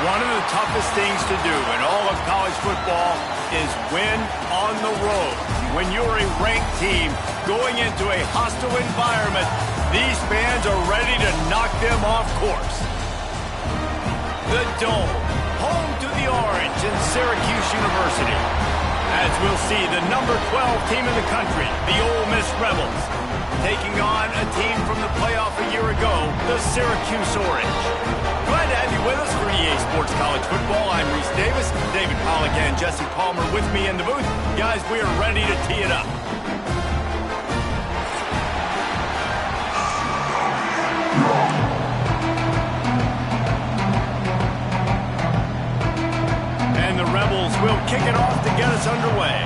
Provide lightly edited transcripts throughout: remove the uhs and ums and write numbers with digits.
One of the toughest things to do in all of college football is win on the road. When you're a ranked team going into a hostile environment, these fans are ready to knock them off course. The Dome, home to the Orange in Syracuse University. As we'll see, the number 12 team in the country, the Ole Miss Rebels, taking on a team from the playoff a year ago, the Syracuse Orange. Glad to have you with us for EA Sports College Football. I'm Reese Davis, David Pollack and Jesse Palmer with me in the booth. Guys, we are ready to tee it up. And the Rebels will kick it off to get us underway.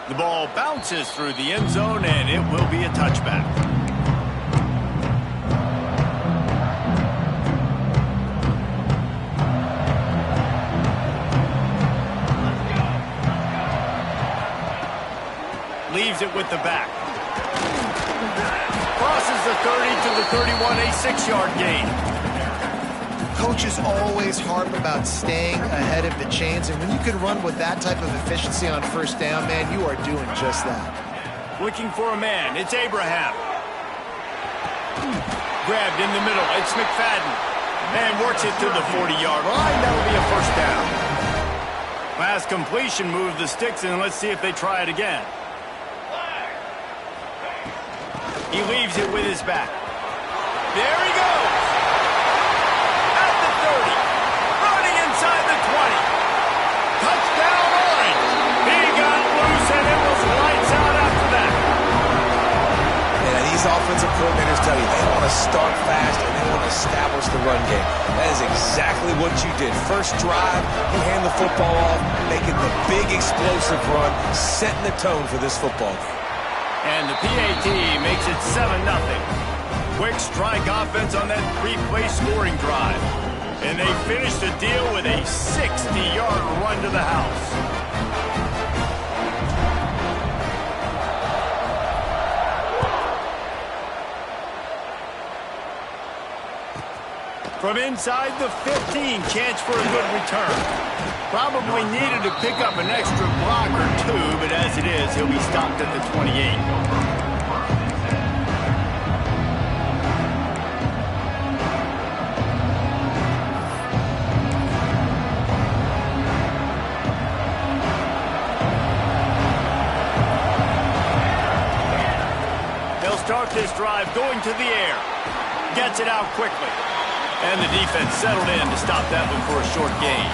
The ball bounces through the end zone, and it will be a touchback. Leaves it with the back. Crosses the 30 to the 31, a 6-yard gain. Coaches always harp about staying ahead of the chains, and when you can run with that type of efficiency on first down, man, you are doing just that. Looking for a man. It's Abraham. Grabbed in the middle. It's McFadden. And works it to the 40-yard line. That'll be a first down. Last completion moved the sticks, and let's see if they try it again. He leaves it with his back. There he goes. At the 30. Running inside the 20. Touchdown Orange. He got loose, and it was lights out after that. Yeah, these offensive coordinators tell you they want to start fast and they want to establish the run game. That is exactly what you did. First drive, you hand the football off, making the big explosive run, setting the tone for this football game. And the PAT makes it 7-0. Quick strike offense on that 3-play scoring drive. And they finish the deal with a 60-yard run to the house. From inside the 15, chance for a good return. Probably needed to pick up an extra block or two, but as it is, he'll be stopped at the 28. They'll start this drive going to the air. Gets it out quickly. And the defense settled in to stop that one for a short gain.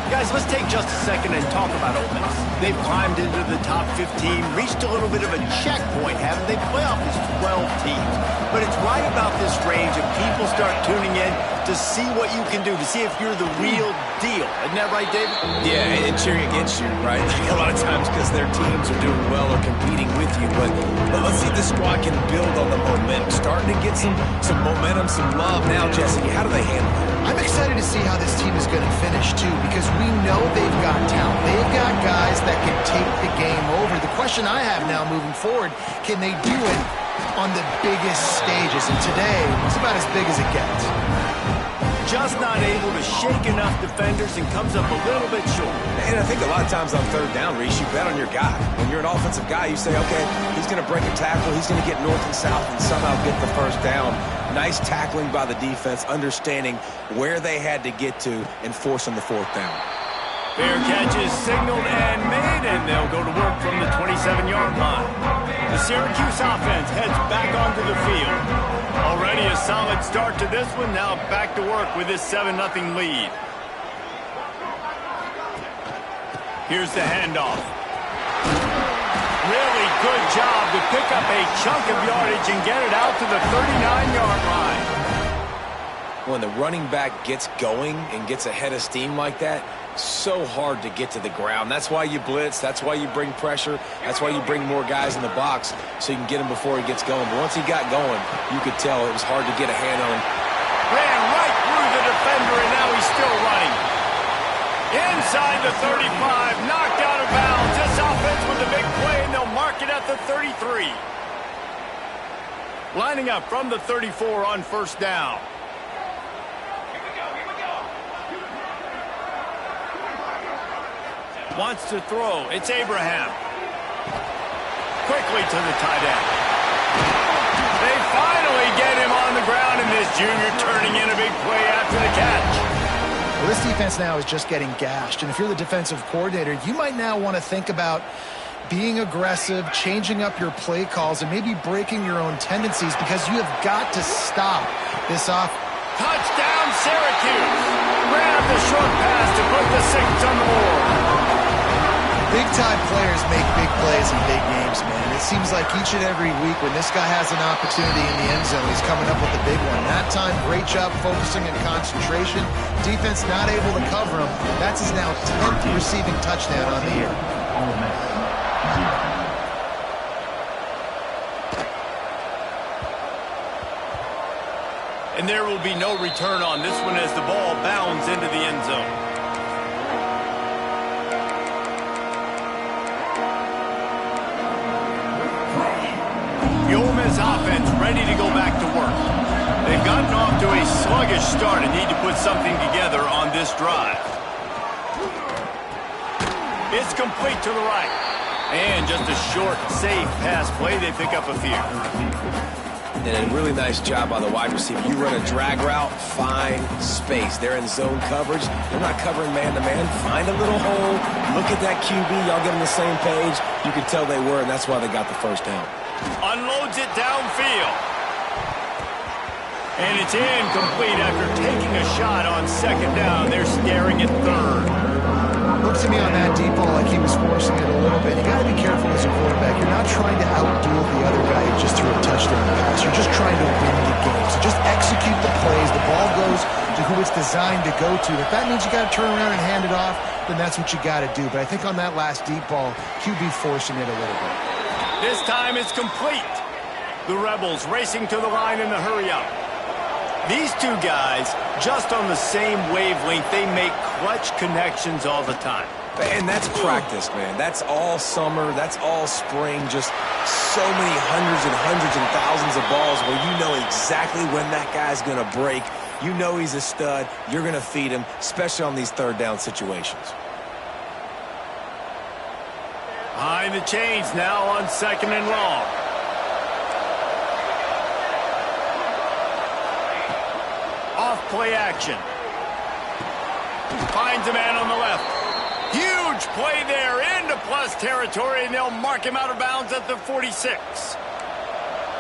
Guys, let's take just a second and talk about Ole Miss. They've climbed into the top 15, reached a little bit of a checkpoint, haven't they? Playoff is 12 teams. But it's right about this range if people start tuning in to see what you can do, to see if you're the real deal. Isn't that right, David? Yeah, and cheering against you, right? A lot of times because their teams are doing well or competing with you. But let's see if the squad can build on the momentum. Starting to get some momentum, some love now, Jesse. How do they handle it? I'm excited to see how this team is going to finish, too, because we know they've got talent. They've got guys that can take the game over. The question I have now moving forward, can they do it on the biggest stages? And today, it's about as big as it gets. Just not able to shake enough defenders and comes up a little bit short. And I think a lot of times on third down, Reese, you bet on your guy. When you're an offensive guy, you say, okay, he's going to break a tackle, he's going to get north and south and somehow get the first down. Nice tackling by the defense, understanding where they had to get to and forcing the fourth down. Fair catch is signaled and made, and they'll go to work from the 27-yard line. The Syracuse offense heads back onto the field. Already a solid start to this one. Now back to work with this 7-0 lead. Here's the handoff. Really good job to pick up a chunk of yardage and get it out to the 39-yard line. When the running back gets going and gets ahead of steam like that, so hard to get to the ground. That's why you blitz. That's why you bring pressure. That's why you bring more guys in the box so you can get him before he gets going. But once he got going, you could tell it was hard to get a hand on him. Ran right through the defender, and now he's still running. Inside the 35, knocked out of bounds. This offense with the big play, and they'll mark it at the 33. Lining up from the 34 on first down. Wants to throw. It's Abraham. Quickly to the tight end. They finally get him on the ground, and this junior turning in a big play after the catch. Well, this defense now is just getting gashed, and if you're the defensive coordinator, you might now want to think about being aggressive, changing up your play calls, and maybe breaking your own tendencies, because you have got to stop this off. Touchdown, Syracuse. Grab the short pass to put the 6 on the board. Big-time players make big plays in big games, man. It seems like each and every week when this guy has an opportunity in the end zone, he's coming up with a big one. That time, great job focusing and concentration. Defense not able to cover him. That's his now 10th receiving touchdown on the year. Ole Miss, 0. And there will be no return on this one as the ball bounds into the end zone. The Ole Miss offense ready to go back to work. They've gotten off to a sluggish start and need to put something together on this drive. It's complete to the right. And just a short, safe pass play. They pick up a few. And a really nice job by the wide receiver. You run a drag route, find space. They're in zone coverage. They're not covering man-to-man. Find a little hole. Look at that QB. Y'all get on the same page. You can tell they were, and that's why they got the first down. Unloads it downfield. And it's incomplete after taking a shot on second down. They're staring at third. Looks to me on that deep ball like he was forcing it a little bit. You got to be careful as a quarterback. You're not trying to outduel the other guy who just threw a touchdown pass. You're just trying to win the game. So just execute the plays. The ball goes to who it's designed to go to. If that means you got to turn around and hand it off, then that's what you got to do. But I think on that last deep ball, QB forcing it a little bit. This time it's complete. The Rebels racing to the line in the hurry-up. These two guys, just on the same wavelength, they make clutch connections all the time. And that's practice, man. That's all summer. That's all spring. Just so many hundreds and thousands of balls where you know exactly when that guy's going to break. You know he's a stud. You're going to feed him, especially on these third down situations. Behind the chains now on second and long. Off play action. Finds a man on the left. Huge play there into plus territory, and they'll mark him out of bounds at the 46.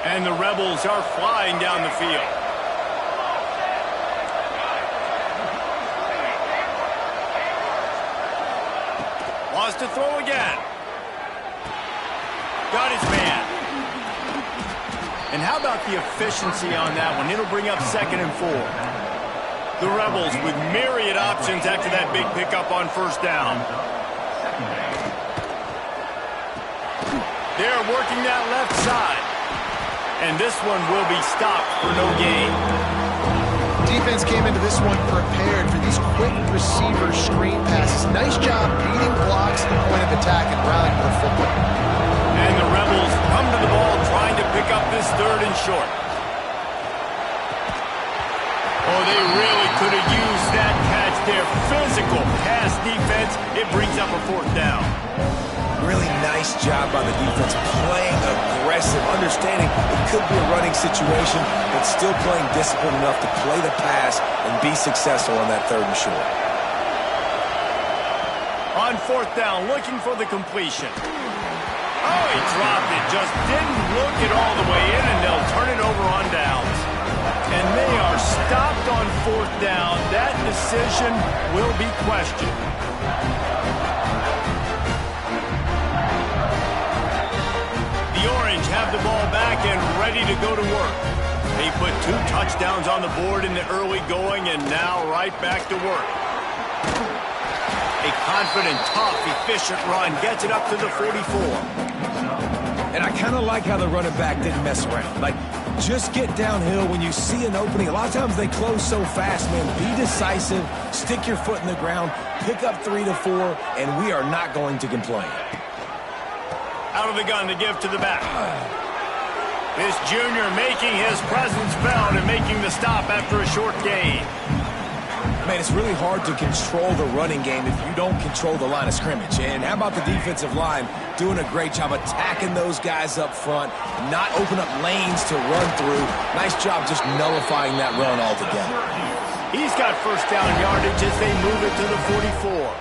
And the Rebels are flying down the field. Wants to throw again. Got his man. And how about the efficiency on that one? It'll bring up second and 4. The Rebels with myriad options after that big pickup on first down. They're working that left side. And this one will be stopped for no gain. Defense came into this one prepared for these quick receiver screen passes. Nice job beating blocks at the point of attack and rallying the football. And the Rebels come to the ball trying to pick up this third and short. Oh, they really could have used that catch there. Physical pass defense. It brings up a fourth down. Really nice job by the defense, playing aggressive, understanding it could be a running situation, but still playing disciplined enough to play the pass and be successful on that third and short. On fourth down, looking for the completion. Oh, he dropped it. Just didn't look it all the way in, and they'll turn it over on downs. And they are stopped on fourth down. That decision will be questioned. The Orange have the ball back and ready to go to work. They put 2 touchdowns on the board in the early going, and now right back to work. A confident, tough, efficient run gets it up to the 44. And I kind of like how the running back didn't mess around. Like, just get downhill when you see an opening. A lot of times they close so fast, man. Be decisive, stick your foot in the ground, pick up 3 to 4, and we are not going to complain. Out of the gun to give to the back. This junior making his presence felt and making the stop after a short gain. Man, it's really hard to control the running game if you don't control the line of scrimmage. And how about the defensive line doing a great job attacking those guys up front, not open up lanes to run through. Nice job just nullifying that run altogether. He's got first down yardage as they move it to the 44.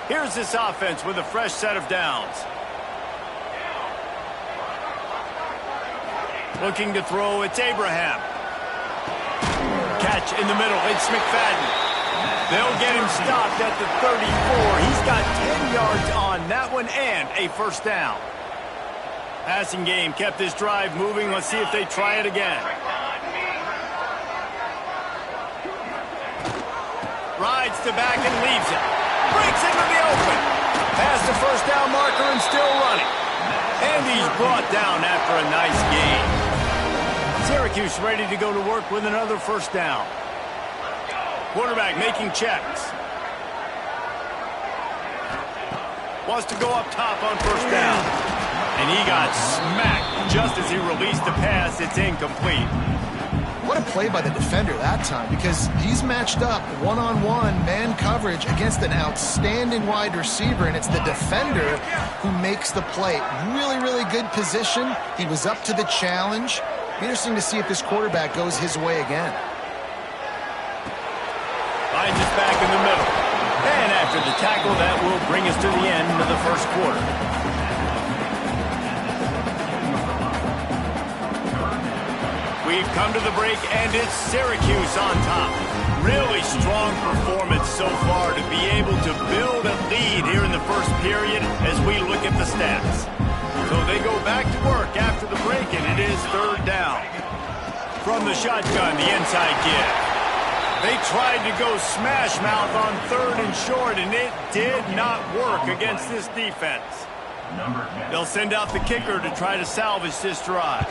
Here's this offense with a fresh set of downs. Looking to throw, it's Abraham. Catch in the middle, it's McFadden. They'll get him stopped at the 34. He's got 10 yards on that one and a first down. Passing game kept this drive moving. Let's see if they try it again. Rides to back and leaves it. Breaks into the open. Past the first down marker and still running. And he's brought down after a nice gain. Syracuse ready to go to work with another first down. Quarterback making checks. Wants to go up top on first down. And he got smacked just as he released the pass. It's incomplete. What a play by the defender that time, because he's matched up one-on-one man coverage against an outstanding wide receiver, and it's the defender who makes the play. Really, really good position. He was up to the challenge. Interesting to see if this quarterback goes his way again. Finds us back in the middle. And after the tackle, that will bring us to the end of the first quarter. We've come to the break, and it's Syracuse on top. Really strong performance so far to be able to build a lead here in the first period as we look at the stats. So they go back to work after the break, and it is third down. From the shotgun, the inside give. They tried to go smash mouth on third and short, and it did not work against this defense. They'll send out the kicker to try to salvage this drive.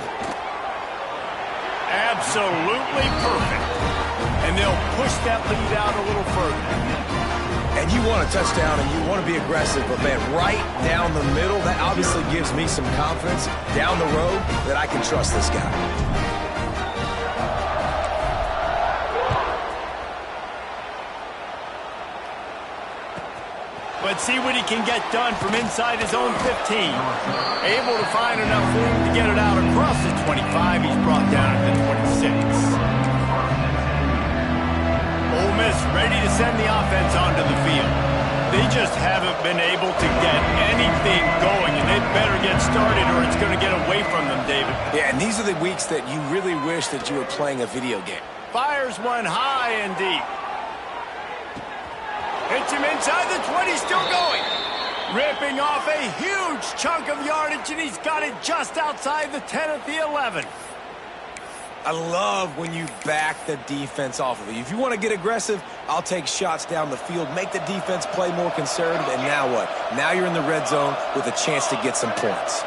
Absolutely perfect. And they'll push that lead out a little further. And you want a touchdown and you want to be aggressive, but man, right down the middle, that obviously gives me some confidence down the road that I can trust this guy. Let's see what he can get done from inside his own 15. Able to find enough room to get it out across the 25. He's brought down at the 26. Ole Miss ready to send the offense onto the field. They just haven't been able to get anything going, and they better get started or it's going to get away from them, David. Yeah, and these are the weeks that you really wish that you were playing a video game. Fires one high and deep. Hits him inside the 20, still going. Ripping off a huge chunk of yardage, and he's got it just outside the 10 at the 11. I love when you back the defense off of it. If you want to get aggressive, I'll take shots down the field, make the defense play more conservative, and now what? Now you're in the red zone with a chance to get some points.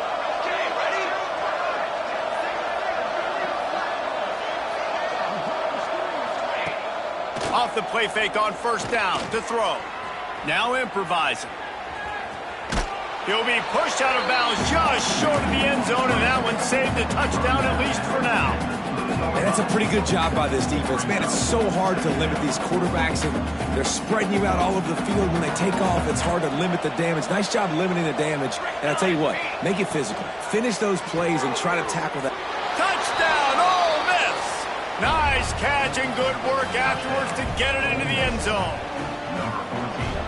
Off the play fake on first down to throw. Now improvising. He'll be pushed out of bounds just short of the end zone, and that one saved a touchdown at least for now. And that's a pretty good job by this defense. Man, it's so hard to limit these quarterbacks, and they're spreading you out all over the field. When they take off, it's hard to limit the damage. Nice job limiting the damage. And I'll tell you what, make it physical. Finish those plays and try to tackle that. Touchdown, Ole Miss! Nice catch and good work afterwards to get it into the end zone.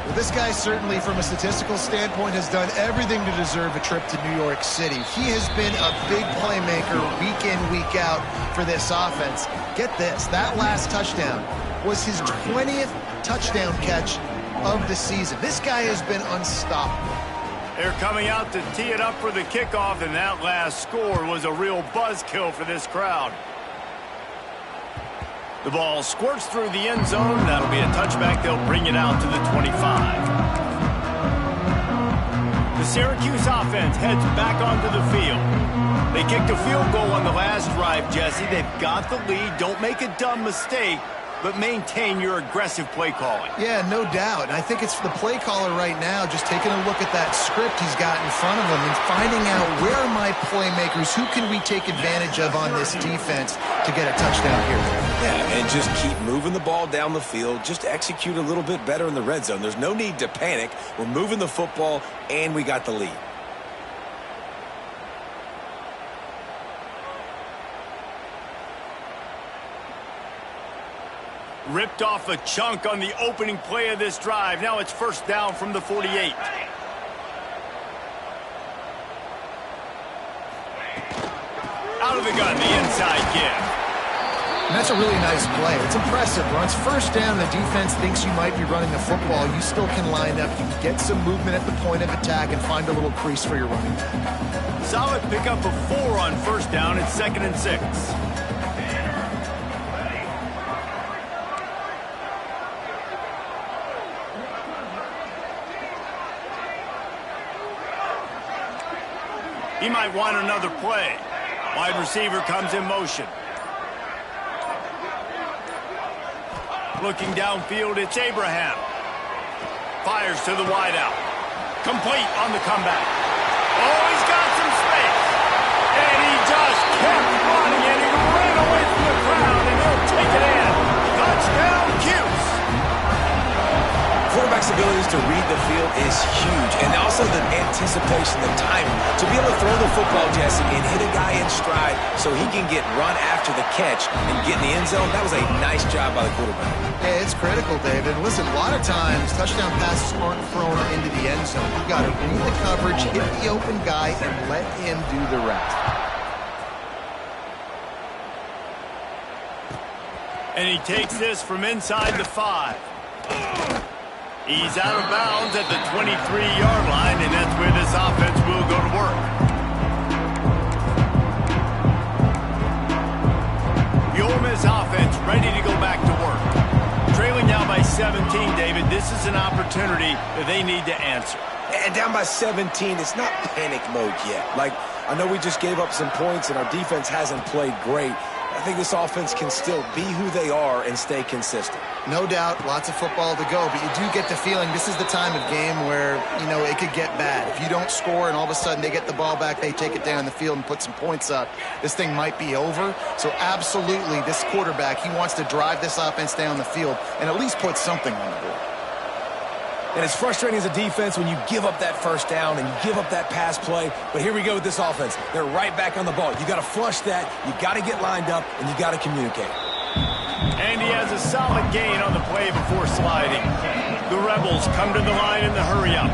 Well, this guy certainly, from a statistical standpoint, has done everything to deserve a trip to New York City. He has been a big playmaker week in, week out for this offense. Get this, that last touchdown was his 20th touchdown catch of the season. This guy has been unstoppable. They're coming out to tee it up for the kickoff, and that last score was a real buzzkill for this crowd. The ball squirts through the end zone. That'll be a touchback. They'll bring it out to the 25. The Syracuse offense heads back onto the field. They kicked a field goal on the last drive, Jesse. They've got the lead. Don't make a dumb mistake. but maintain your aggressive play calling. Yeah, no doubt. And I think it's the play caller right now just taking a look at that script he's got in front of him and finding out where are my playmakers, who can we take advantage of on this defense to get a touchdown here. Yeah, and just keep moving the ball down the field. Just execute a little bit better in the red zone. There's no need to panic. We're moving the football, and we got the lead. Ripped off a chunk on the opening play of this drive. Now it's first down from the 48. Out of the gun, the inside give. And that's a really nice play. It's impressive. Once first down, the defense thinks you might be running the football. You still can line up. You can get some movement at the point of attack and find a little crease for your running back. Solid pickup of 4 on first down. It's 2nd and 6. He might want another play. Wide receiver comes in motion. Looking downfield, it's Abraham. Fires to the wideout. Complete on the comeback. Oh, he's got some space. And he just kept running, and he ran away from the crowd, and they'll take it in. Touchdown, Cuse. Quarterback's abilities to read the field is huge, and also the anticipation, the timing. To be able to throw the football, Jesse, and hit a guy in stride so he can get run after the catch and get in the end zone, that was a nice job by the quarterback. Yeah, it's critical, David. Listen, a lot of times touchdown passes aren't thrown into the end zone. You've got to read the coverage, hit the open guy, and let him do the rest. And he takes this from inside the 5. He's out of bounds at the 23-yard line, and that's where this offense will go to work. The Ole Miss offense ready to go back to work. Trailing now by 17, David. This is an opportunity that they need to answer. And down by 17, it's not panic mode yet. Like, I know we just gave up some points, and our defense hasn't played great. I think this offense can still be who they are and stay consistent. No doubt, lots of football to go, but you do get the feeling this is the time of game where, you know, it could get bad. If you don't score and all of a sudden they get the ball back, they take it down the field and put some points up, this thing might be over. So absolutely, this quarterback, he wants to drive this offense down the field and at least put something on the board. And it's frustrating as a defense when you give up that first down and you give up that pass play. But here we go with this offense. They're right back on the ball. You got to flush that. You got to get lined up, and you got to communicate. And he has a solid gain on the play before sliding. The Rebels come to the line in the hurry-up.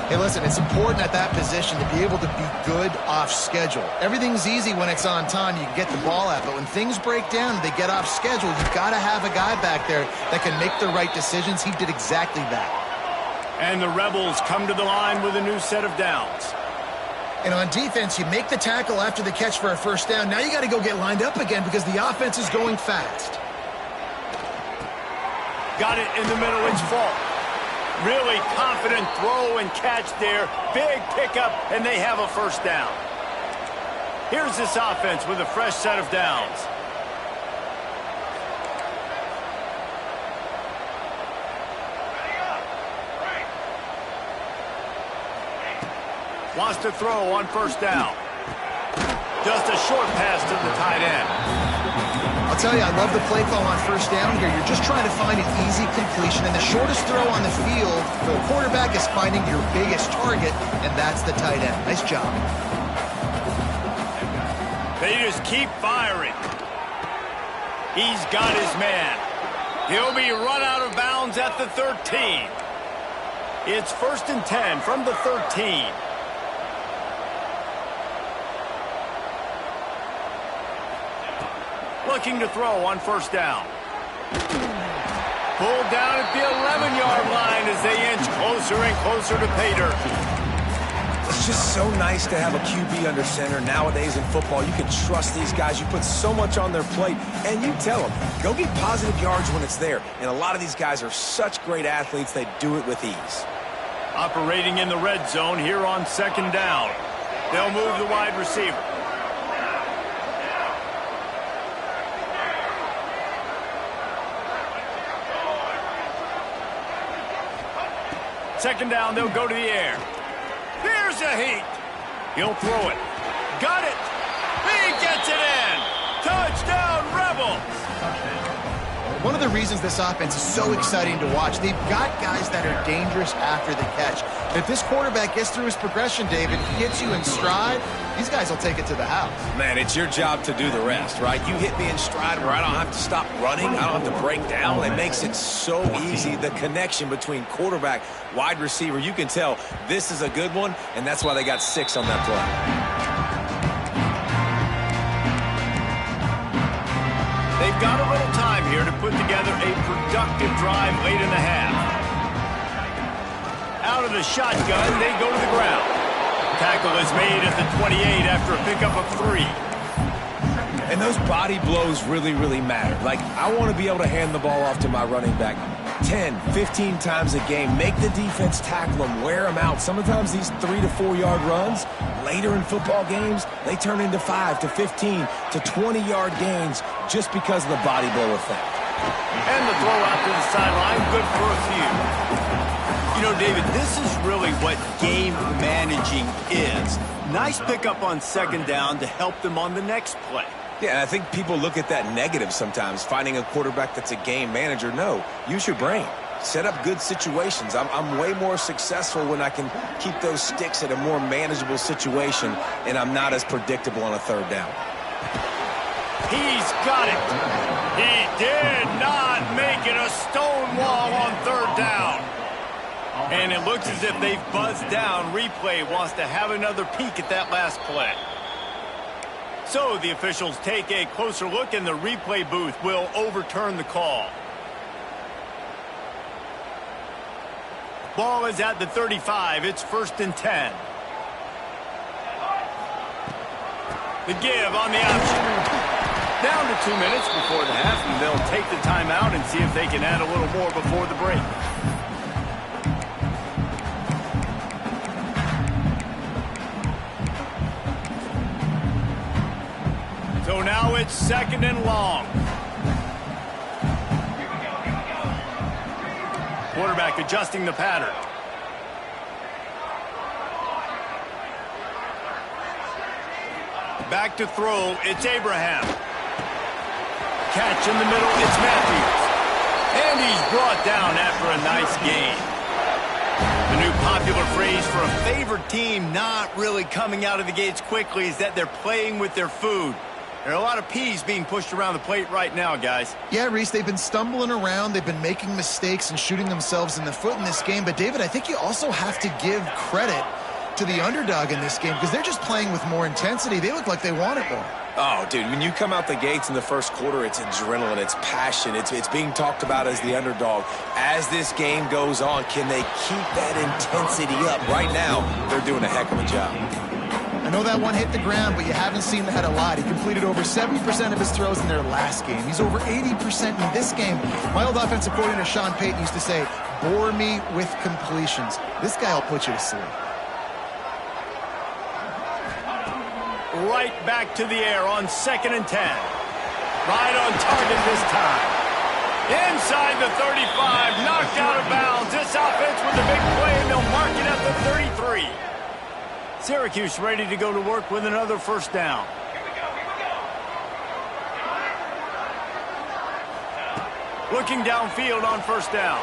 Hey, listen, it's important at that position to be able to be good off schedule. Everything's easy when it's on time. You can get the ball out. But when things break down and they get off schedule, you've got to have a guy back there that can make the right decisions. He did exactly that. And the Rebels come to the line with a new set of downs. And on defense, you make the tackle after the catch for a first down. Now you got to go get lined up again because the offense is going fast. Got it in the middle, it's Falk. Really confident throw and catch there. Big pickup, and they have a first down. Here's this offense with a fresh set of downs. Wants to throw on first down. Just a short pass to the tight end. I'll tell you, I love the play call on first down here. You're just trying to find an easy completion, and the shortest throw on the field for the quarterback is finding your biggest target, and that's the tight end. Nice job. They just keep firing. He's got his man. He'll be run out of bounds at the 13. It's 1st and 10 from the 13. Looking to throw on first down. Pulled down at the 11-yard line as they inch closer and closer to pay dirt. It's just so nice to have a QB under center nowadays in football. You can trust these guys. You put so much on their plate, and you tell them, go get positive yards when it's there. And a lot of these guys are such great athletes, they do it with ease. Operating in the red zone here on 2nd down. They'll move the wide receiver. Second down, they'll go to the air. Here's a heat. He'll throw it. Got it. He gets it in. Touchdown, Rebels. One of the reasons this offense is so exciting to watch, they've got guys that are dangerous after the catch. If this quarterback gets through his progression, David, he hits you in stride, these guys will take it to the house. Man, it's your job to do the rest, right? You hit me in stride where I don't have to stop running. I don't have to break down. It makes it so easy. The connection between quarterback, wide receiver, you can tell this is a good one, and that's why they got 6 on that play. They've got a little time here to put together a productive drive late in the half. Out of the shotgun, they go to the ground. Tackle is made at the 28 after a pickup of 3. And those body blows really, really matter. Like, I want to be able to hand the ball off to my running back 10, 15 times a game. Make the defense tackle them, wear them out. Sometimes these 3 to 4 yard runs, later in football games, they turn into 5 to 15 to 20 yard gains just because of the body blow effect. And the throw out to the sideline, good for a few. You know, David, this is really what game managing is. Nice pickup on second down to help them on the next play. Yeah, and I think people look at that negative sometimes, finding a quarterback that's a game manager. No, use your brain. Set up good situations. I'm way more successful when I can keep those sticks at a more manageable situation, and I'm not as predictable on a third down. He's got it. He did not make it a stone wall on third down. And it looks as if they've buzzed down. Replay wants to have another peek at that last play. So the officials take a closer look, and the replay booth will overturn the call. Ball is at the 35. It's 1st and 10. The give on the option. Down to 2 minutes before the half, and they'll take the timeout and see if they can add a little more before the break. So now it's 2nd and long. Quarterback adjusting the pattern. Back to throw, it's Abraham. Catch in the middle, it's Matthews. And he's brought down after a nice gain. The new popular phrase for a favored team not really coming out of the gates quickly is that they're playing with their food. There are a lot of peas being pushed around the plate right now, guys. Yeah, Reese, they've been stumbling around. They've been making mistakes and shooting themselves in the foot in this game. But, David, I think you also have to give credit to the underdog in this game because they're just playing with more intensity. They look like they want it more. Oh, dude, when you come out the gates in the first quarter, it's adrenaline, it's passion, it's being talked about as the underdog. As this game goes on, can they keep that intensity up? Right now, they're doing a heck of a job. I know that one hit the ground, but you haven't seen that a lot. He completed over 70% of his throws in their last game. He's over 80% in this game. My old offensive coordinator, Sean Payton, used to say, bore me with completions. This guy will put you to sleep. Right back to the air on 2nd and 10. Right on target this time. Inside the 35, knocked out of bounds. This offense with a big play, and they'll mark it at the 33. Syracuse ready to go to work with another 1st down. Looking downfield on 1st down.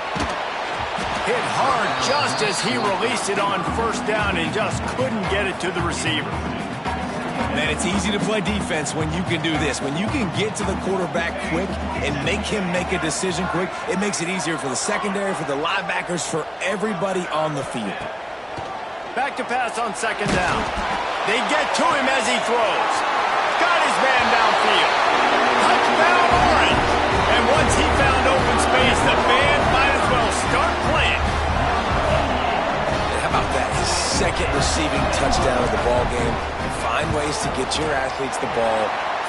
Hit hard just as he released it on 1st down and just couldn't get it to the receiver. Man, it's easy to play defense when you can do this. When you can get to the quarterback quick and make him make a decision quick, it makes it easier for the secondary, for the linebackers, for everybody on the field. Back to pass on 2nd down. They get to him as he throws. Got his man downfield. Touchdown Orange. And once he found open space, the band might as well start playing. And how about that? His 2nd receiving touchdown of the ball game. Find ways to get your athletes the ball.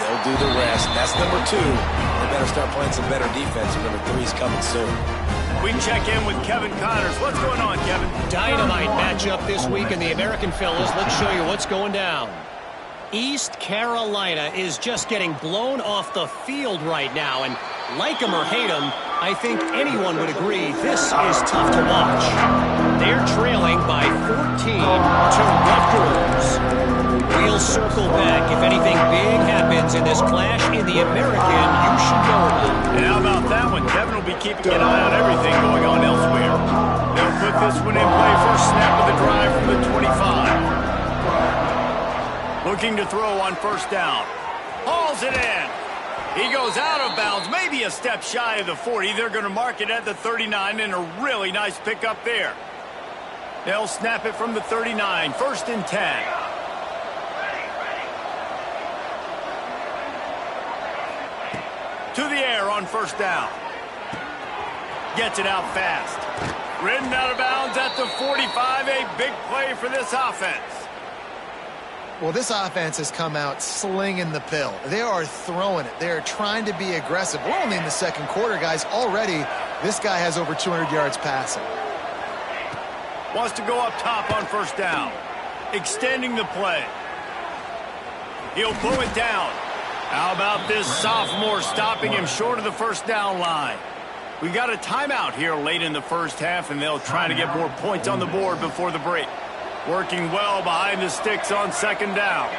They'll do the rest. That's number 2. They better start playing some better defense. Number 3 is coming soon. We check in with Kevin Connors. What's going on, Kevin? Dynamite matchup this week in the American Fellas. Let's show you what's going down. East Carolina is just getting blown off the field right now, and like them or hate them, I think anyone would agree this is tough to watch. They're trailing by 14 to Rutgers. We'll circle back if anything big happens in this clash in the American you should know about. And how about that one? Devin will be keeping an eye on everything going on elsewhere. They'll put this one in play. First snap of the drive from the 25. Looking to throw on first down. Hauls it in. He goes out of bounds, maybe a step shy of the 40. They're going to mark it at the 39, and a really nice pickup there. They'll snap it from the 39, first and 10. To the air on first down. Gets it out fast. Ridden out of bounds at the 45, a big play for this offense. Well, this offense has come out slinging the pill. They are throwing it. They are trying to be aggressive. We're only in the second quarter, guys. Already, this guy has over 200 yards passing. Wants to go up top on first down. Extending the play. He'll pull it down. How about this sophomore stopping him short of the first down line? We got a timeout here late in the first half, and they'll try to get more points on the board before the break. Working well behind the sticks on second down.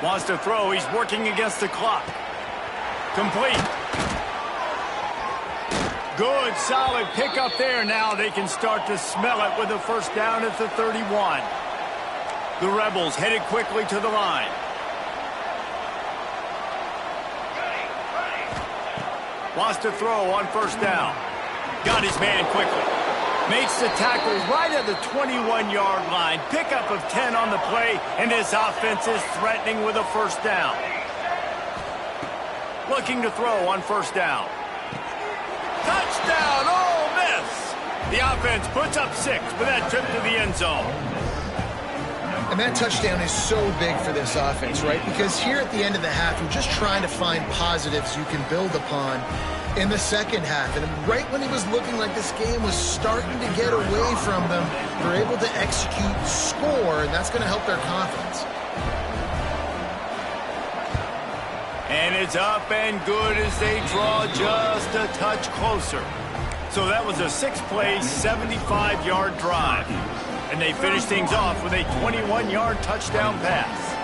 Wants to throw. He's working against the clock. Complete. Good, solid pickup there. Now they can start to smell it with a first down at the 31. The Rebels headed quickly to the line. Wants to throw on first down. Got his man quickly. Makes the tackle right at the 21-yard line. Pickup of 10 on the play, and this offense is threatening with a first down. Looking to throw on first down. Touchdown, Ole Miss! The offense puts up 6 with that trip to the end zone. And that touchdown is so big for this offense, right? Because here at the end of the half, you're just trying to find positives you can build upon in the second half. And right when it was looking like this game was starting to get away from them, they're able to execute, score, and that's going to help their confidence. And it's up and good as they draw just a touch closer. So that was a 6-play, 75-yard drive. And they finish things off with a 21-yard touchdown pass.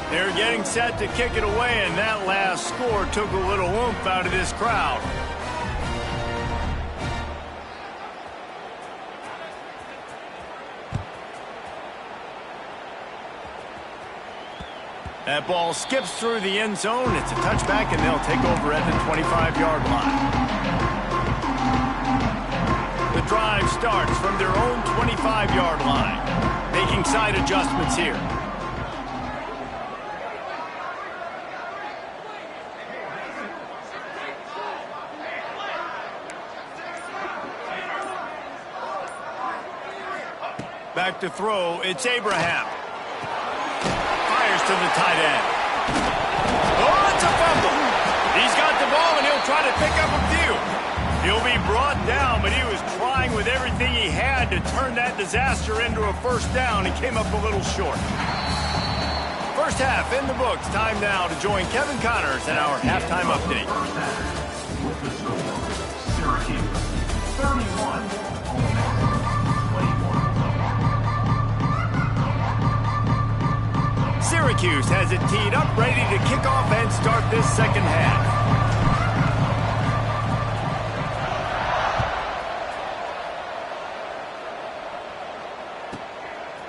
They're getting set to kick it away, and that last score took a little oomph out of this crowd. That ball skips through the end zone. It's a touchback, and they'll take over at the 25-yard line. The drive starts from their own 25-yard line. Making side adjustments here. Back to throw. It's Abraham. Fires to the tight end. Oh, it's a fumble. He's got the ball, and he'll try to pick up a few. He'll be brought down, but he was trying with everything he had to turn that disaster into a first down. He came up a little short. First half in the books. Time now to join Kevin Connors in our halftime update. With the score, Syracuse 31, Ole Miss 21. Syracuse has it teed up, ready to kick off and start this second half.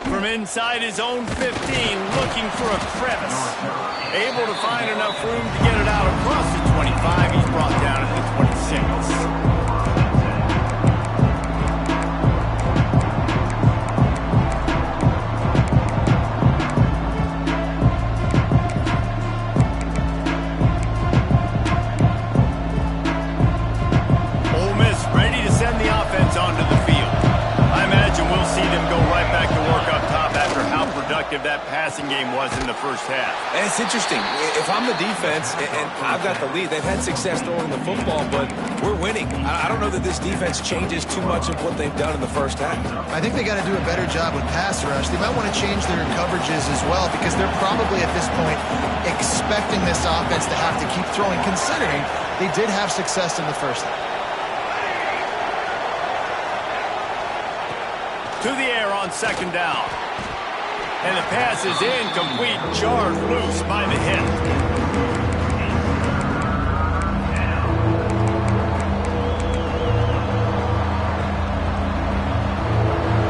From inside his own 15, looking for a crevice. Able to find enough room to get it out across the 25. He's brought down at the 26. Onto the field. I imagine we'll see them go right back to work up top after how productive that that passing game was in the first half. And it's interesting. If I'm the defense and I've got the lead, they've had success throwing the football, but we're winning. I don't know that this defense changes too much of what they've done in the first half. I think they got to do a better job with pass rush. They might want to change their coverages as well because they're probably at this point expecting this offense to have to keep throwing, considering they did have success in the first half. To the air on second down. And the pass is incomplete, jarred loose by the hit.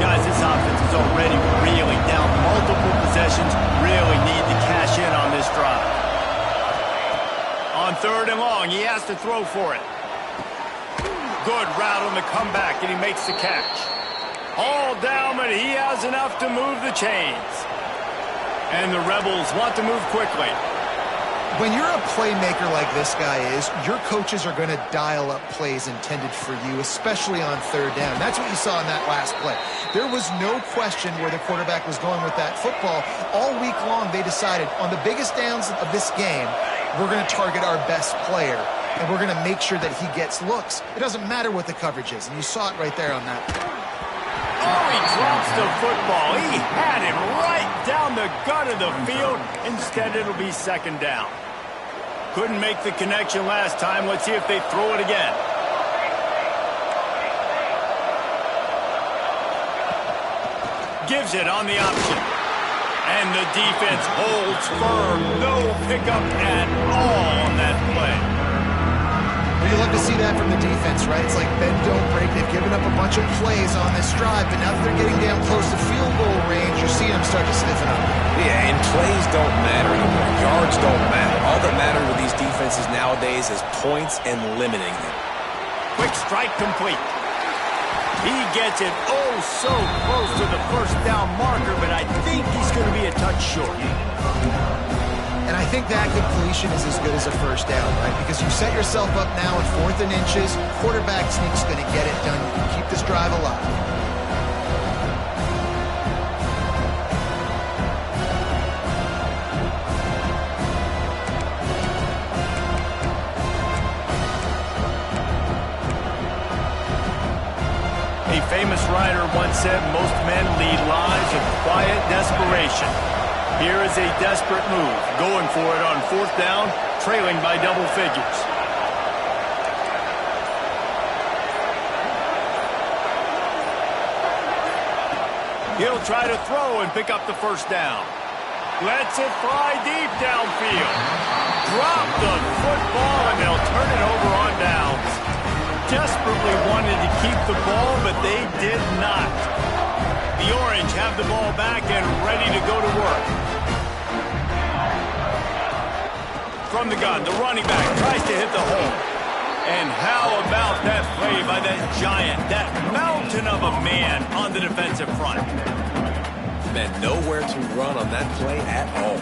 Guys, this offense is already really down. Multiple possessions, really need to cash in on this drive. On third and long, he has to throw for it. Good route on the comeback, and he makes the catch. All down, but he has enough to move the chains. And the Rebels want to move quickly. When you're a playmaker like this guy is, your coaches are going to dial up plays intended for you, especially on third down. That's what you saw in that last play. There was no question where the quarterback was going with that football. All week long, they decided on the biggest downs of this game, we're going to target our best player, and we're going to make sure that he gets looks. It doesn't matter what the coverage is, and you saw it right there on that play. Oh, he drops the football. He had it right down the gut of the field. Instead, it'll be second down. Couldn't make the connection last time. Let's see if they throw it again. Gives it on the option. And the defense holds firm. No pickup at all on that play. You love to see that from the defense, right? It's like bend, don't break. They've given up a bunch of plays on this drive, but now that they're getting down close to field goal range, you're seeing them start to stiffen up. Yeah, and plays don't matter anymore. Yards don't matter. All that matters with these defenses nowadays is points and limiting them. Quick strike complete. He gets it oh so close to the first down marker, but I think he's going to be a touch short. And I think that completion is as good as a first down, right? Because you set yourself up now in 4th and inches. Quarterback sneak's going to get it done. You can keep this drive alive. A famous writer once said, most men lead lives of quiet desperation. Here is a desperate move, going for it on 4th down, trailing by double figures. He'll try to throw and pick up the first down. Lets it fly deep downfield. Drop the football, and they'll turn it over on downs. Desperately wanted to keep the ball, but they did not. The Orange have the ball back and ready to go to work. From the gun, the running back tries to hit the hole. And how about that play by that giant, that mountain of a man on the defensive front? Man, nowhere to run on that play at all.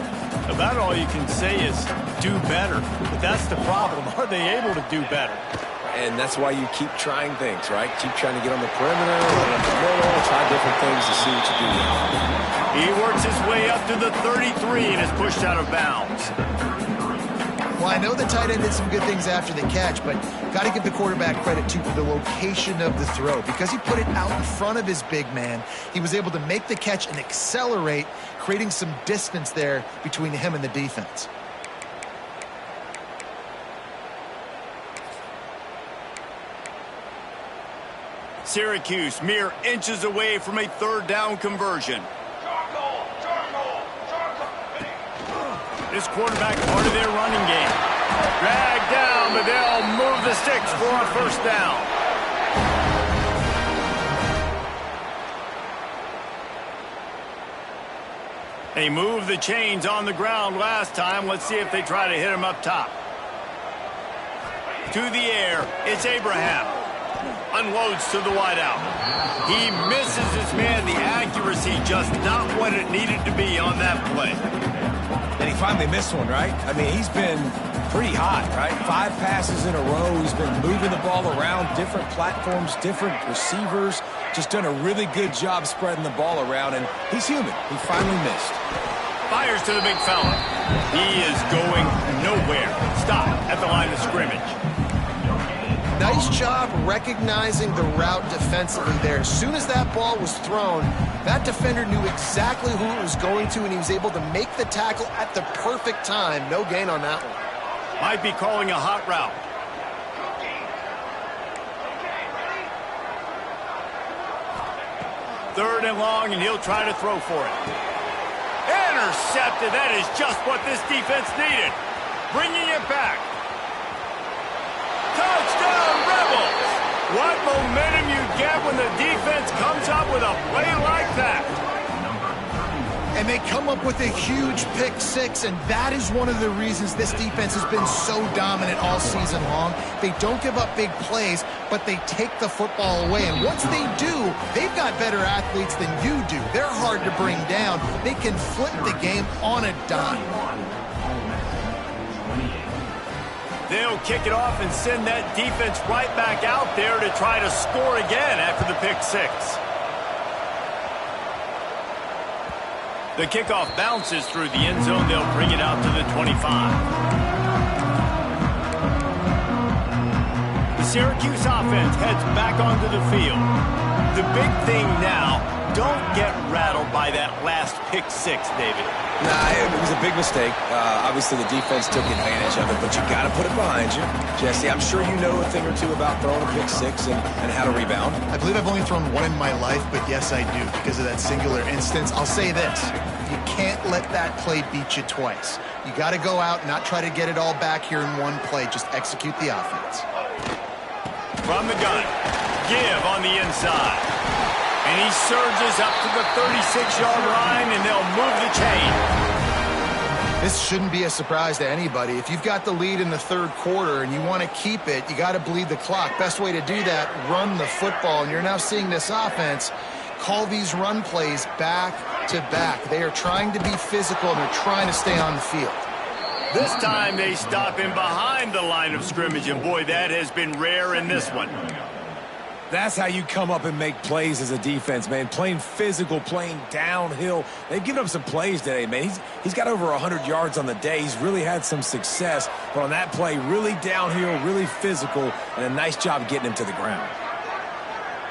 About all you can say is do better. But that's the problem. Are they able to do better? And that's why you keep trying things, right? Keep trying to get on the perimeter, get up the middle, try different things to see what you do. He works his way up to the 33 and is pushed out of bounds. Well, I know the tight end did some good things after the catch, but got to give the quarterback credit, too, for the location of the throw. Because he put it out in front of his big man, he was able to make the catch and accelerate, creating some distance there between him and the defense. Syracuse mere inches away from a 3rd down conversion. This quarterback part of their running game. Dragged down, but they'll move the sticks for a first down. They moved the chains on the ground last time. Let's see if they try to hit him up top. To the air, it's Abraham. Unloads to the wideout. He misses his man. The accuracy just not what it needed to be on that play. And he finally missed one, right? I mean, he's been pretty hot, right? 5 passes in a row. He's been moving the ball around, different platforms, different receivers. Just done a really good job spreading the ball around, and he's human. He finally missed. Fires to the big fella. He is going nowhere. Stop at the line of scrimmage. Nice job recognizing the route defensively there. As soon as that ball was thrown, that defender knew exactly who it was going to, and he was able to make the tackle at the perfect time. No gain on that one. Might be calling a hot route. Third and long, and he'll try to throw for it. Intercepted. That is just what this defense needed. Bringing it back. Touchdown, Rebels! What momentum you get when the defense comes up with a play like that. And they come up with a huge pick six, and that is one of the reasons this defense has been so dominant all season long. They don't give up big plays, but they take the football away. And once they do, they've got better athletes than you do. They're hard to bring down. They can flip the game on a dime. They'll kick it off and send that defense right back out there to try to score again after the pick six. The kickoff bounces through the end zone. They'll bring it out to the 25. The Syracuse offense heads back onto the field. The big thing now, don't get rattled by that last pick six, David. Nah, it was a big mistake. Obviously, the defense took advantage of it, but you got to put it behind you. Jesse, I'm sure you know a thing or two about throwing a pick six and how to rebound. I believe I've only thrown one in my life, but yes, I do. Because of that singular instance, I'll say this. You can't let that play beat you twice. You got to go out and not try to get it all back here in one play. Just execute the offense. From the gun, give on the inside. And he surges up to the 36-yard line, and they'll move the chain. This shouldn't be a surprise to anybody. If you've got the lead in the third quarter and you want to keep it, you got to bleed the clock. Best way to do that, run the football. And you're now seeing this offense call these run plays back to back. They are trying to be physical, and they're trying to stay on the field. This time they stop him behind the line of scrimmage, and boy, that has been rare in this one. That's how you come up and make plays as a defense, man. Playing physical, playing downhill. They've given up some plays today, man. He's got over 100 yards on the day. He's really had some success. But on that play, really downhill, really physical, and a nice job getting him to the ground.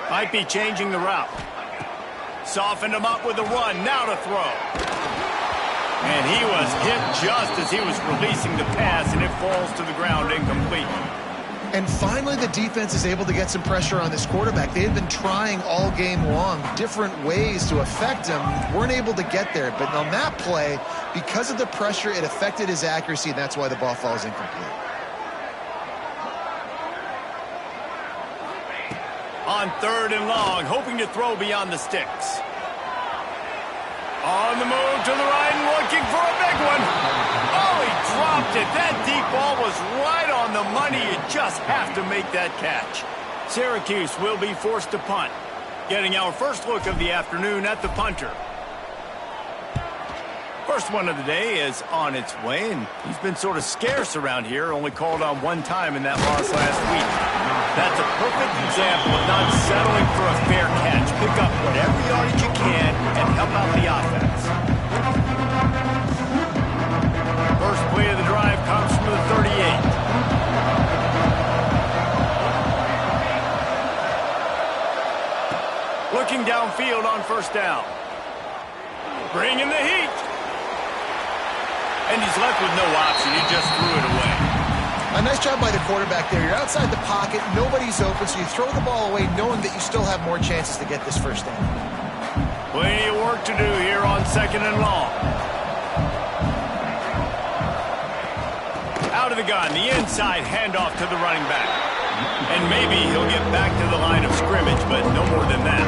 Might be changing the route. Softened him up with a run. Now to throw. And he was hit just as he was releasing the pass, and it falls to the ground incomplete. And finally, the defense is able to get some pressure on this quarterback. They had been trying all game long different ways to affect him. Weren't able to get there. But on that play, because of the pressure, it affected his accuracy, and that's why the ball falls incomplete. On third and long, hoping to throw beyond the sticks. On the move to the right and looking for a big one. Oh, he dropped it. That deep ball was right on the money. You just have to make that catch. Syracuse will be forced to punt. Getting our first look of the afternoon at the punter. First one of the day is on its way, and he's been sort of scarce around here, only called on one time in that loss last week. That's a perfect example of not settling for a fair catch. Pick up whatever yardage you can and help out the offense. First play of the drive comes from the 38. Looking downfield on first down. Bringing the heat. And he's left with no option. He just threw it away. A nice job by the quarterback there. You're outside the pocket. Nobody's open, so you throw the ball away knowing that you still have more chances to get this first down. Plenty of work to do here on second and long. Out of the gun, the inside handoff to the running back. And maybe he'll get back to the line of scrimmage, but no more than that.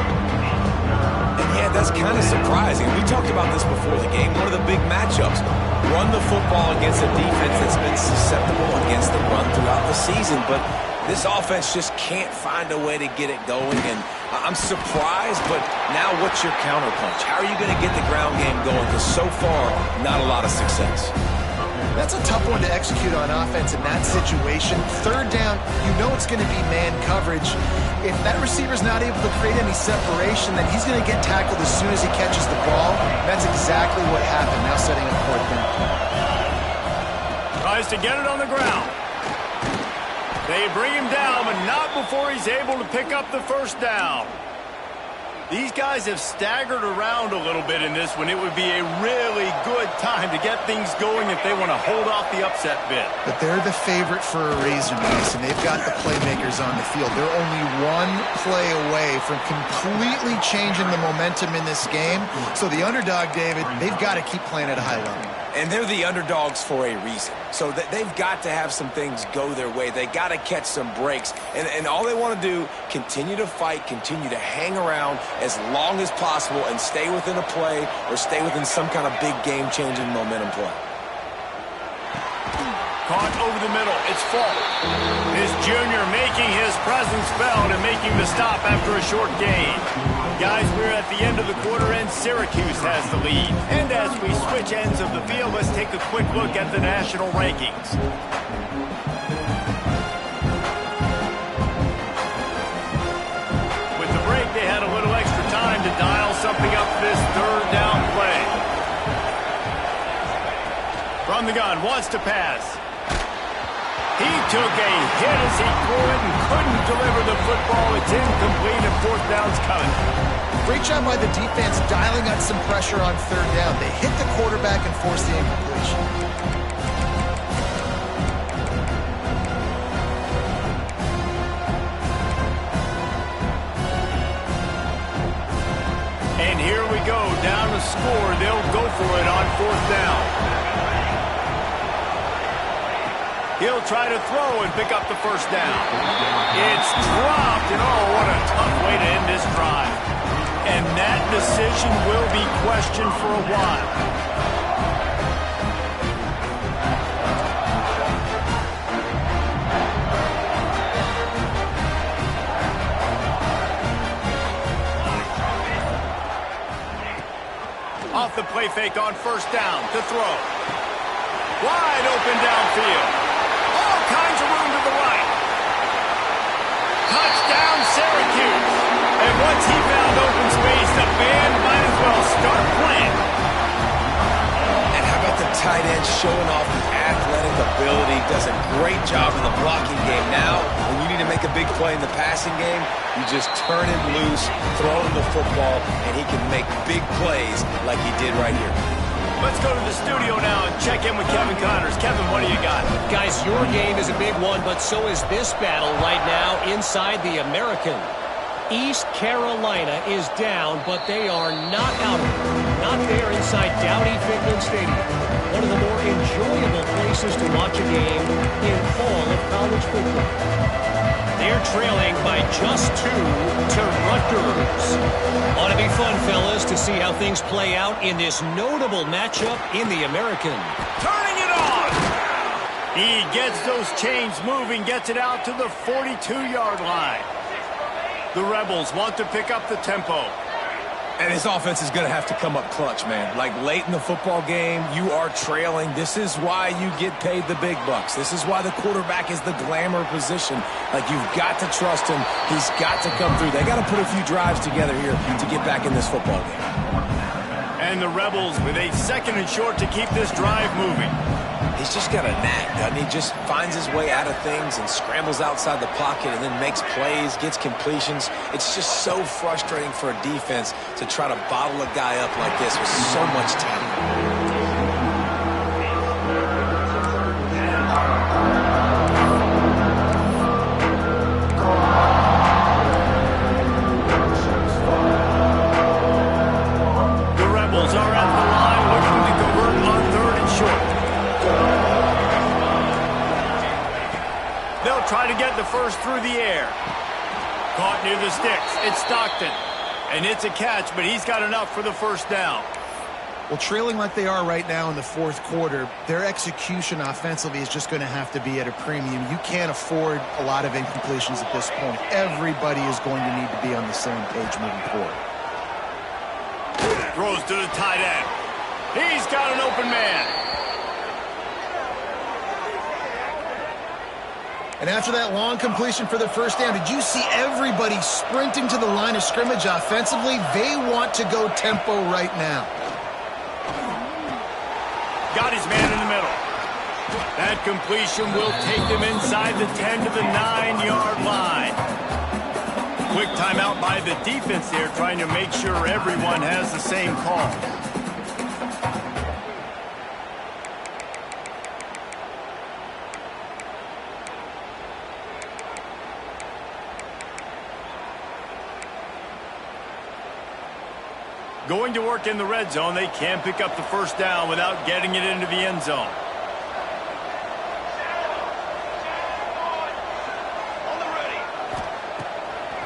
And yeah, that's kind of surprising. We talked about this before the game. One of the big matchups. Run the football against a defense that's been susceptible against the run throughout the season. But this offense just can't find a way to get it going. And I'm surprised, but now what's your counterpunch? How are you going to get the ground game going? Because so far, not a lot of success. That's a tough one to execute on offense in that situation. Third down, you know it's going to be man coverage. If that receiver's not able to create any separation, then he's going to get tackled as soon as he catches the ball. That's exactly what happened. Now setting up fourth down. Tries to get it on the ground. They bring him down, but not before he's able to pick up the first down. These guys have staggered around a little bit in this one. It would be a really good time to get things going if they want to hold off the upset bid. But they're the favorite for a reason, Mason. They've got the playmakers on the field. They're only one play away from completely changing the momentum in this game. So the underdog, David, they've got to keep playing at a high level. And they're the underdogs for a reason. So they've got to have some things go their way. They got to catch some breaks. And all they want to do, continue to fight, continue to hang around as long as possible and stay within a play or stay within some kind of big game-changing momentum play. Caught over the middle. It's Falk. This junior making his presence felt and making the stop after a short gain. Guys, we're at the end of the quarter, and Syracuse has the lead. And as we switch ends of the field, let's take a quick look at the national rankings. With the break, they had a little extra time to dial something up for this third down play. From the gun, wants to pass. He took a hit as he threw it and couldn't deliver the football. It's incomplete and fourth down's coming. Great job by the defense dialing up some pressure on third down. They hit the quarterback and forced the incompletion. And here we go, down to score. They'll go for it on fourth down. He'll try to throw and pick up the first down. It's dropped, and oh, what a tough way to end this drive. And that decision will be questioned for a while. Off the play fake on first down to throw. Wide open downfield. All kinds of room to the right. Touchdown, Syracuse. And once he found open space, the band might as well start playing. And how about the tight end showing off his athletic ability? Does a great job in the blocking game. Now, when you need to make a big play in the passing game, you just turn him loose, throw him the football, and he can make big plays like he did right here. Let's go to the studio now and check in with Kevin Connors. Kevin, what do you got? Guys, your game is a big one, but so is this battle right now inside the American. East Carolina is down, but they are not out of it. Not there inside Dowdy-Ficklen Stadium. One of the more enjoyable places to watch a game in all of college football. They're trailing by just 2 to Rutgers. Ought to be fun, fellas, to see how things play out in this notable matchup in the American. Turning it on! He gets those chains moving, gets it out to the 42-yard line. The Rebels want to pick up the tempo. And his offense is going to have to come up clutch, man. Like late in the football game, you are trailing. This is why you get paid the big bucks. This is why the quarterback is the glamour position. Like, you've got to trust him. He's got to come through. They got to put a few drives together here to get back in this football game. And the Rebels with a second and short to keep this drive moving. He's just got a knack, doesn't he? Just finds his way out of things and scrambles outside the pocket and then makes plays, gets completions. It's just so frustrating for a defense to try to bottle a guy up like this with so much talent. Try to get the first through the air. Caught near the sticks. It's Stockton. And it's a catch, but he's got enough for the first down. Well, trailing like they are right now in the fourth quarter, their execution offensively is just going to have to be at a premium. You can't afford a lot of incompletions at this point. Everybody is going to need to be on the same page moving forward. Throws to the tight end. He's got an open man. And after that long completion for the first down, did you see everybody sprinting to the line of scrimmage offensively? They want to go tempo right now. Got his man in the middle. That completion will take him inside the 10 to the 9-yard line. Quick timeout by the defense there, trying to make sure everyone has the same call. Going to work in the red zone, they can pick up the first down without getting it into the end zone.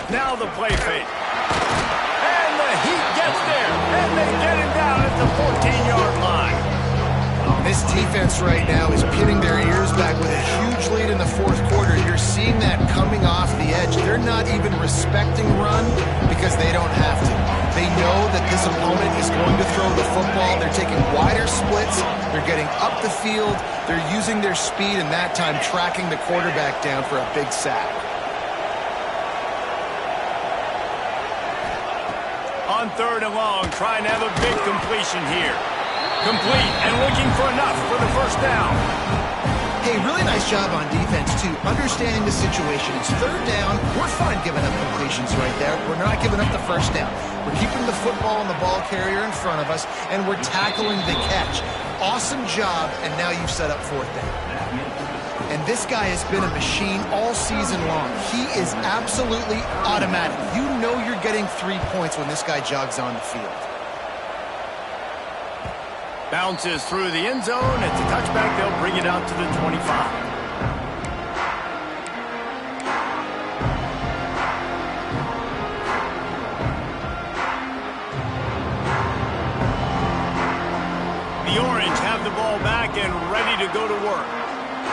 Now the play fake. And the heat gets there. And they get him down at the 14-yard line. This defense right now is pinning their ears back with a huge lead in the fourth quarter. You're seeing that coming off the edge. They're not even respecting run because they don't have to. They know that this opponent is going to throw the football. They're taking wider splits. They're getting up the field. They're using their speed, and that time tracking the quarterback down for a big sack. On 3rd and long, trying to have a big completion here. Complete and looking for enough for the first down. Hey, really nice job on defense, too. Understanding the situation. It's 3rd down. We're fine giving up completions right there. We're not giving up the first down. We're keeping the football and the ball carrier in front of us, and we're tackling the catch. Awesome job, and now you've set up 4th down. And this guy has been a machine all season long. He is absolutely automatic. You know you're getting 3 points when this guy jogs on the field. Bounces through the end zone. It's a touchback. They'll bring it out to the 25. The Orange have the ball back and ready to go to work.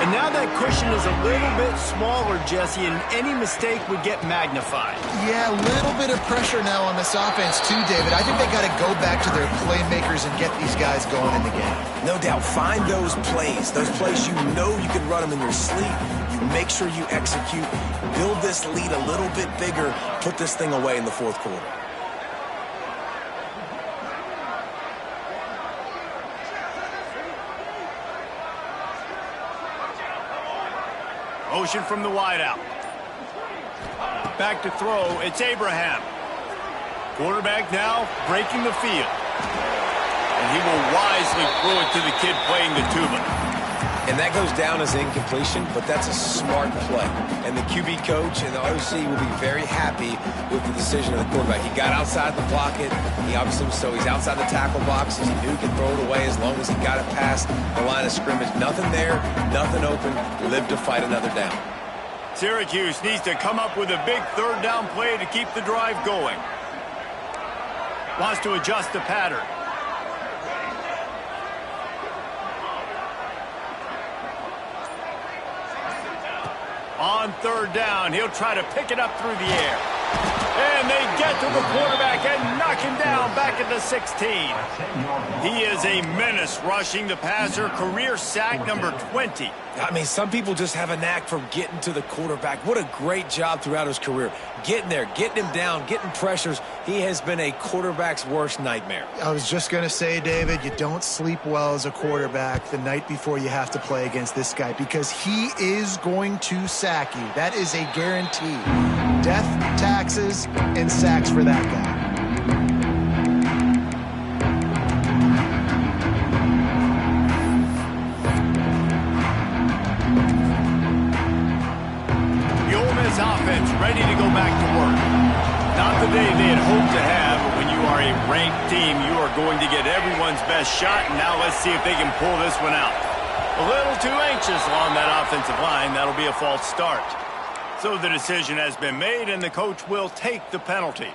And now that cushion is a little bit smaller, Jesse, and any mistake would get magnified. Yeah, a little bit of pressure now on this offense too, David. I think they got to go back to their playmakers and get these guys going in the game. No doubt. Find those plays you know you can run them in your sleep. You make sure you execute. Build this lead a little bit bigger. Put this thing away in the fourth quarter. Motion from the wideout. Back to throw. It's Abraham. Quarterback now breaking the field. And he will wisely throw it to the kid playing the tuba. And that goes down as incompletion, but that's a smart play. And the QB coach and the OC will be very happy with the decision of the quarterback. He got outside the pocket. He obviously, so he's outside the tackle boxes. He knew he could throw it away as long as he got it past the line of scrimmage. Nothing there, nothing open. Live to fight another down. Syracuse needs to come up with a big 3rd down play to keep the drive going. Wants to adjust the pattern. On 3rd down, he'll try to pick it up through the air. And they get to the quarterback and knock him down back at the 16. He is a menace rushing the passer, career sack number 20. I mean, some people just have a knack for getting to the quarterback. What a great job throughout his career. Getting there, getting him down, getting pressures. He has been a quarterback's worst nightmare. I was just going to say, David, you don't sleep well as a quarterback the night before you have to play against this guy because he is going to sack you. That is a guarantee. Death, taxes, and sacks for that guy. Offense ready to go back to work. Not the day they had hoped to have, but when you are a ranked team, you are going to get everyone's best shot, and now let's see if they can pull this one out. A little too anxious along that offensive line. That'll be a false start. So the decision has been made, and the coach will take the penalty.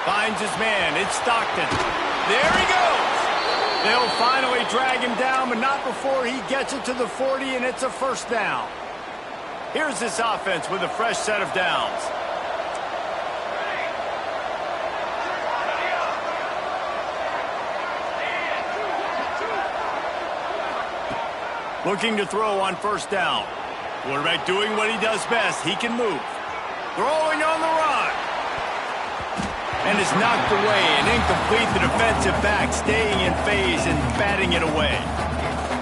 Finds his man. It's Stockton. There he goes. They'll finally drag him down, but not before he gets it to the 40, and it's a first down. Here's this offense with a fresh set of downs. Looking to throw on first down. Quarterback doing what he does best. He can move. Throwing on the run. And it's knocked away and incomplete. The defensive back staying in phase and batting it away.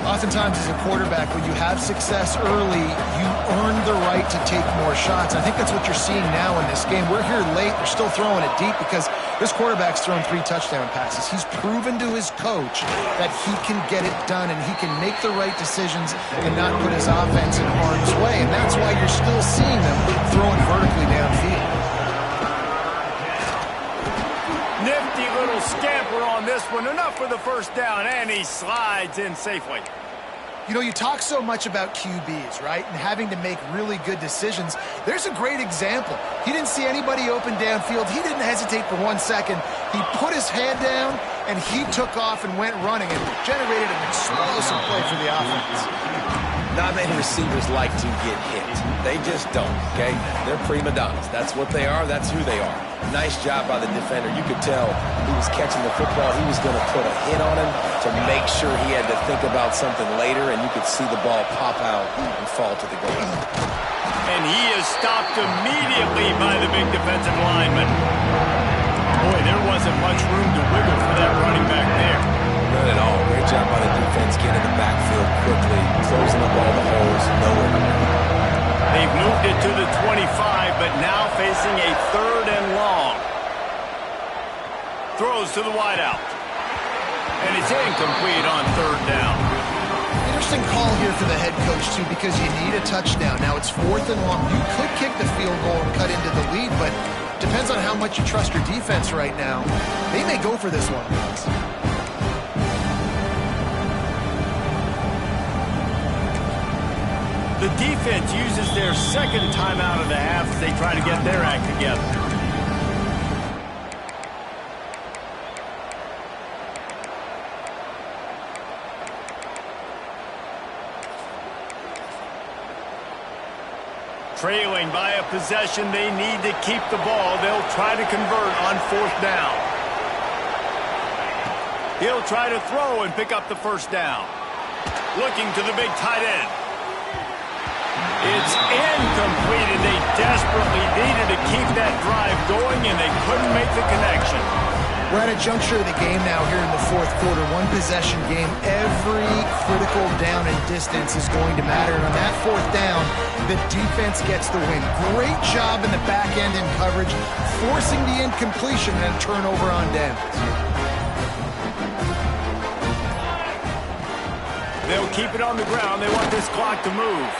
Oftentimes as a quarterback, when you have success early, you earn the right to take more shots. I think that's what you're seeing now in this game. We're here late. They're still throwing it deep because this quarterback's thrown 3 touchdown passes. He's proven to his coach that he can get it done and he can make the right decisions and not put his offense in harm's way. And that's why you're still seeing them throwing vertically downfield. Nifty little scamper on this one. Enough for the first down, and he slides in safely. You know, you talk so much about QBs, right, and having to make really good decisions. There's a great example. He didn't see anybody open downfield. He didn't hesitate for 1 second. He put his head down, and he took off and went running and generated an explosive play for the offense. Not many receivers like to get hit. They just don't, okay? They're prima donnas. That's what they are. That's who they are. Nice job by the defender. You could tell he was catching the football. He was going to put a hit on him to make sure he had to think about something later, and you could see the ball pop out and fall to the ground. And he is stopped immediately by the big defensive lineman. Boy, there wasn't much room to wiggle for that running back there. None at all. Great job by the defense getting in the backfield quickly, closing up all the holes, nowhere. They've moved it to the 25, but now facing a 3rd and long. Throws to the wideout. And it's incomplete on 3rd down. Interesting call here for the head coach, too, because you need a touchdown. Now it's 4th and long. You could kick the field goal and cut into the lead, but depends on how much you trust your defense right now. They may go for this one. The defense uses their 2nd timeout of the half as they try to get their act together. Trailing by a possession, they need to keep the ball. They'll try to convert on 4th down. He'll try to throw and pick up the first down. Looking to the big tight end. It's incomplete, and they desperately needed to keep that drive going, and they couldn't make the connection. We're at a juncture of the game now here in the 4th quarter. 1-possession game. Every critical down and distance is going to matter. And on that 4th down, the defense gets the win. Great job in the back end in coverage, forcing the incompletion and a turnover on downs. They'll keep it on the ground. They want this clock to move.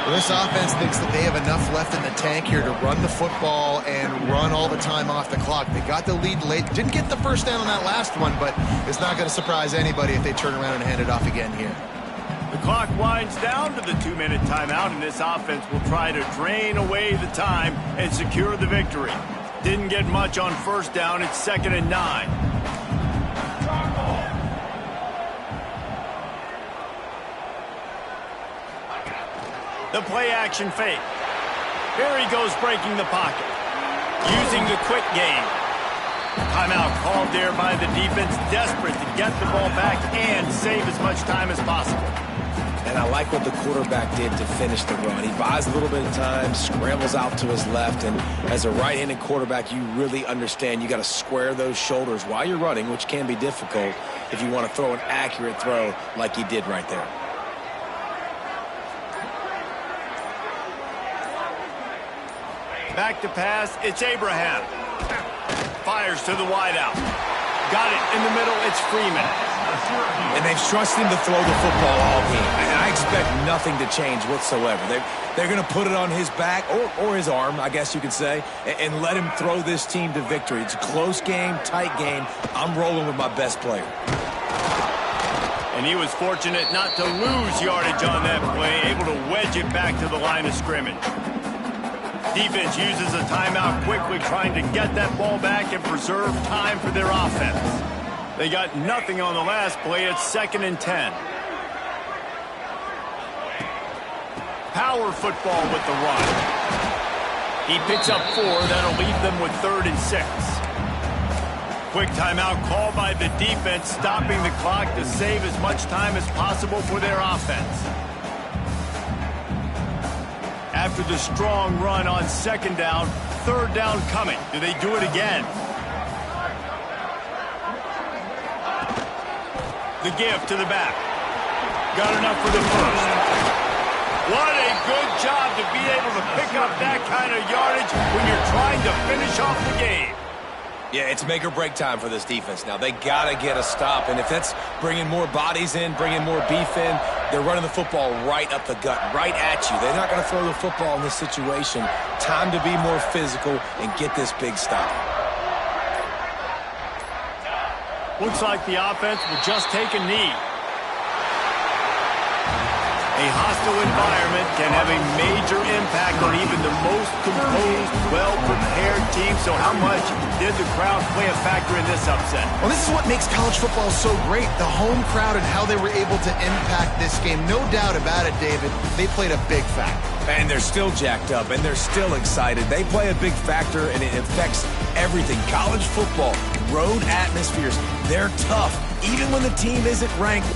Well, this offense thinks that they have enough left in the tank here to run the football and run all the time off the clock. They got the lead late. Didn't get the first down on that last one, but it's not going to surprise anybody if they turn around and hand it off again here. The clock winds down to the 2-minute timeout, and this offense will try to drain away the time and secure the victory. Didn't get much on first down. It's 2nd and 9. The play-action fake. Here he goes breaking the pocket. Using the quick game. Timeout called there by the defense, desperate to get the ball back and save as much time as possible. And I like what the quarterback did to finish the run. He buys a little bit of time, scrambles out to his left, and as a right-handed quarterback, you really understand you got to square those shoulders while you're running, which can be difficult if you want to throw an accurate throw like he did right there. Back to pass, it's Abraham. Fires to the wideout. Got it in the middle, it's Freeman. And they've trusted him to throw the football all game. And I expect nothing to change whatsoever. They're going to put it on his back, or his arm, I guess you could say, and let him throw this team to victory. It's a close game, tight game. I'm rolling with my best player. And he was fortunate not to lose yardage on that play, able to wedge it back to the line of scrimmage. Defense uses a timeout quickly, trying to get that ball back and preserve time for their offense. They got nothing on the last play. It's 2nd and 10. Power football with the run. He picks up 4. That'll leave them with 3rd and 6. Quick timeout called by the defense, stopping the clock to save as much time as possible for their offense. After the strong run on second down, third down coming. Do they do it again? The give to the back. Got enough for the first. What a good job to be able to pick up that kind of yardage when you're trying to finish off the game. Yeah, it's make or break time for this defense now. They got to get a stop, and if that's bringing more bodies in, bringing more beef in, they're running the football right up the gut, right at you. They're not going to throw the football in this situation. Time to be more physical and get this big stop. Looks like the offense will just take a knee. A hostile environment can have a major impact on even the most composed, well-prepared team. So how much did the crowd play a factor in this upset? Well, this is what makes college football so great, the home crowd and how they were able to impact this game. No doubt about it, David. They played a big factor. And they're still jacked up, and they're still excited. They play a big factor, and it affects everything. College football, road atmospheres, they're tough. Even when the team isn't ranked,